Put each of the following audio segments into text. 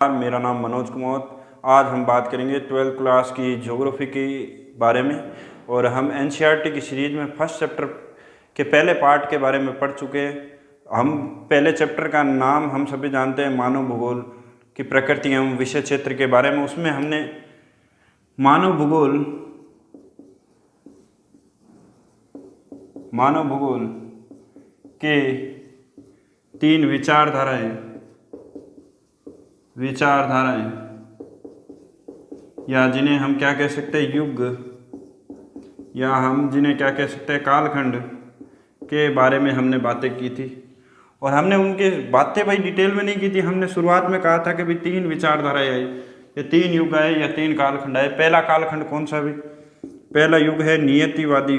मेरा नाम मनोज कुमार। आज हम बात करेंगे 12th क्लास की ज्योग्राफी के बारे में और हम एनसीईआरटी की सीरीज में फर्स्ट चैप्टर के पहले पार्ट के बारे में पढ़ चुके हैं। हम पहले चैप्टर का नाम हम सभी जानते हैं, मानव भूगोल की प्रकृति एवं विषय क्षेत्र के बारे में। उसमें हमने मानव भूगोल के 3 विचारधाराएं या जिन्हें हम क्या कह सकते हैं युग, या हम जिन्हें क्या कह सकते हैं कालखंड के बारे में हमने बातें की थी। और हमने उनके बातें भाई डिटेल में नहीं की थी। हमने शुरुआत में कहा था कि भाई 3 विचारधाराएं आई, ये 3 युग आए या 3 कालखंड आए। पहला कालखंड कौन सा भी? पहला युग है नियतिवादी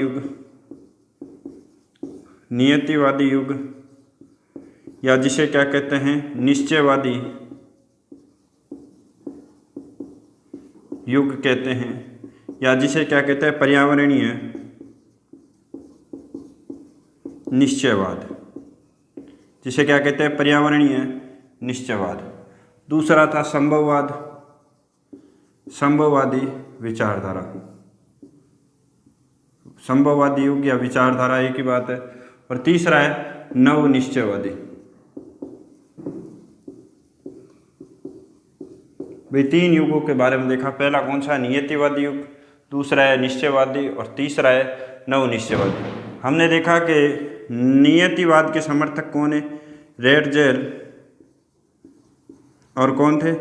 युग या जिसे क्या कहते हैं निश्चयवादी युग कहते हैं, या जिसे क्या कहते हैं पर्यावरणीय निश्चयवाद, जिसे क्या कहते हैं पर्यावरणीय निश्चयवाद। दूसरा था संभववादी विचारधारा, संभववादी युग या विचारधारा एक ही बात है। और तीसरा है नवनिश्चयवादी। भाई 3 युगों के बारे में देखा। पहला कौन सा? नियतिवादी युग, दूसरा है निश्चयवादी और तीसरा है नवनिश्चयवादी। हमने देखा कि नियतिवाद के समर्थक कौन है? रेडजेल और कौन थे?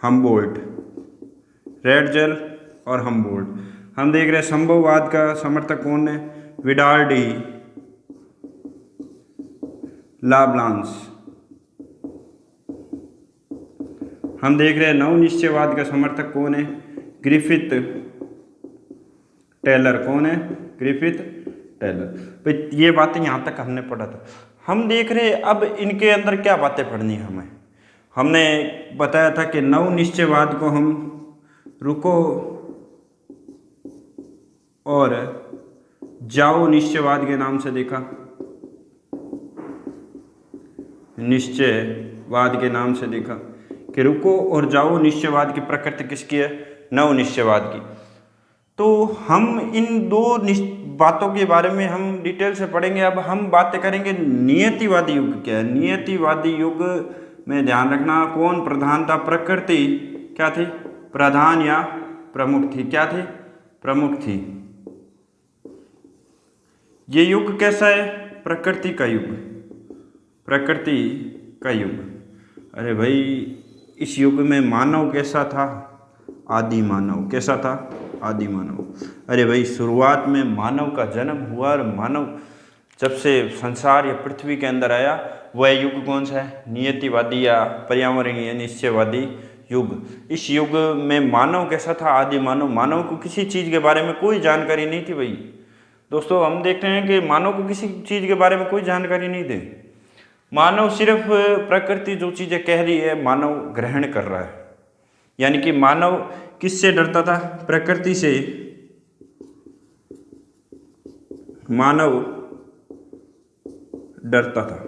हम्बोल्ट। रेडजेल और हम्बोल्ट। हम देख रहे हैं संभववाद का समर्थक कौन है? Vidal de Laplace. हम देख रहे हैं नवनिश्चयवाद का समर्थक कौन है? Griffith Taylor. कौन है? Griffith Taylor. भाई ये बातें यहाँ तक हमने पढ़ा था। हम देख रहे हैं अब इनके अंदर क्या बातें पढ़नी है हमें। हमने बताया था कि नवनिश्चयवाद को हम रुको और जाओ निश्चयवाद के नाम से देखा, निश्चयवाद के नाम से देखा कि रुको और जाओ निश्चयवाद की प्रकृति किसकी है? नवनिश्चयवाद की। तो हम इन 2 बातों के बारे में हम डिटेल से पढ़ेंगे। अब हम बातें करेंगे नियतिवादी युग क्या है। नियतिवादी युग में ध्यान रखना कौन प्रधान था? प्रकृति क्या थी? प्रधान या प्रमुख थी? क्या थी? प्रमुख थी। ये युग कैसा है? प्रकृति का युग। प्रकृति का युग। अरे भाई इस युग में मानव कैसा था? आदि मानव। कैसा था? आदि मानव। अरे भाई शुरुआत में मानव का जन्म हुआ और मानव जब से संसार या पृथ्वी के अंदर आया, वह युग कौन सा है? नियतिवादी या पर्यावरणीय निश्चयवादी युग। इस युग में मानव कैसा था? आदि मानव। मानव को किसी चीज़ के बारे में कोई जानकारी नहीं थी। भाई दोस्तों हम देखते हैं कि मानव को किसी चीज़ के बारे में कोई जानकारी नहीं थी। मानव सिर्फ प्रकृति जो चीज़ें कह रही है मानव ग्रहण कर रहा है। यानी कि मानव किससे डरता था? प्रकृति से। मानव डरता था।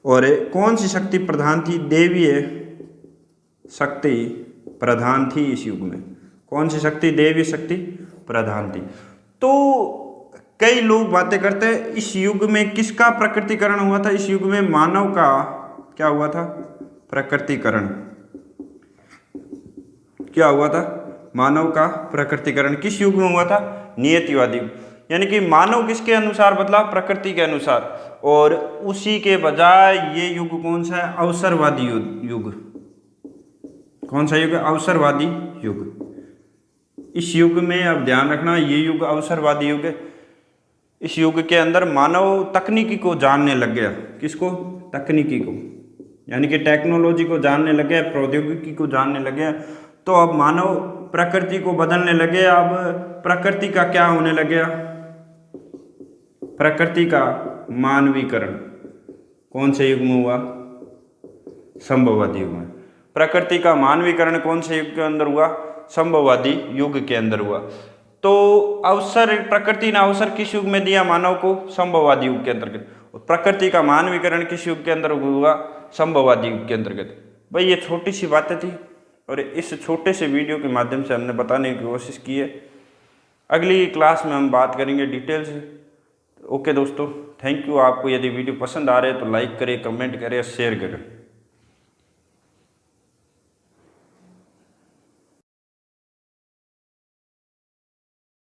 और कौन सी शक्ति प्रधान थी? दैवीय शक्ति प्रधान थी इस युग में। कौन सी शक्ति? दैवीय शक्ति प्रधान थी। तो कई लोग बातें करते हैं इस युग में किसका प्रकृतिकरण हुआ था? इस युग में मानव का क्या हुआ था? प्रकृतिकरण। क्या हुआ था? मानव का प्रकृतिकरण किस युग में हुआ था? नियतिवादी युग। यानी कि मानव किसके अनुसार बदला? प्रकृति के अनुसार। और उसी के बजाय ये युग कौन सा है? अवसरवादी युग। कौन सा युग? अवसरवादी युग। इस युग में अब ध्यान रखना ये युग अवसरवादी युग है। इस युग के अंदर मानव तकनीकी को जानने लग गया। किसको? तकनीकी को। यानी कि टेक्नोलॉजी को जानने लग गया, प्रौद्योगिकी को जानने लग गया। तो अब मानव प्रकृति को बदलने लगे। अब प्रकृति का क्या होने लग गया? प्रकृति का मानवीकरण। कौन से युग में हुआ? संभववादी युग में। प्रकृति का मानवीकरण कौन से युग के अंदर हुआ? संभववादी युग के अंदर हुआ। तो अवसर, प्रकृति ने अवसर किस युग में दिया मानव को? संभववादी युग के अंतर्गत। प्रकृति का मानवीकरण किस युग के अंदर हुआ? संभववादी युग के अंतर्गत। भाई ये छोटी सी बातें थी और इस छोटे से वीडियो के माध्यम से हमने बताने की कोशिश की है। अगली क्लास में हम बात करेंगे डिटेल से। ओके दोस्तों, थैंक यू। आपको यदि वीडियो पसंद आ रहे हैं तो लाइक करें, कमेंट करें, शेयर करें।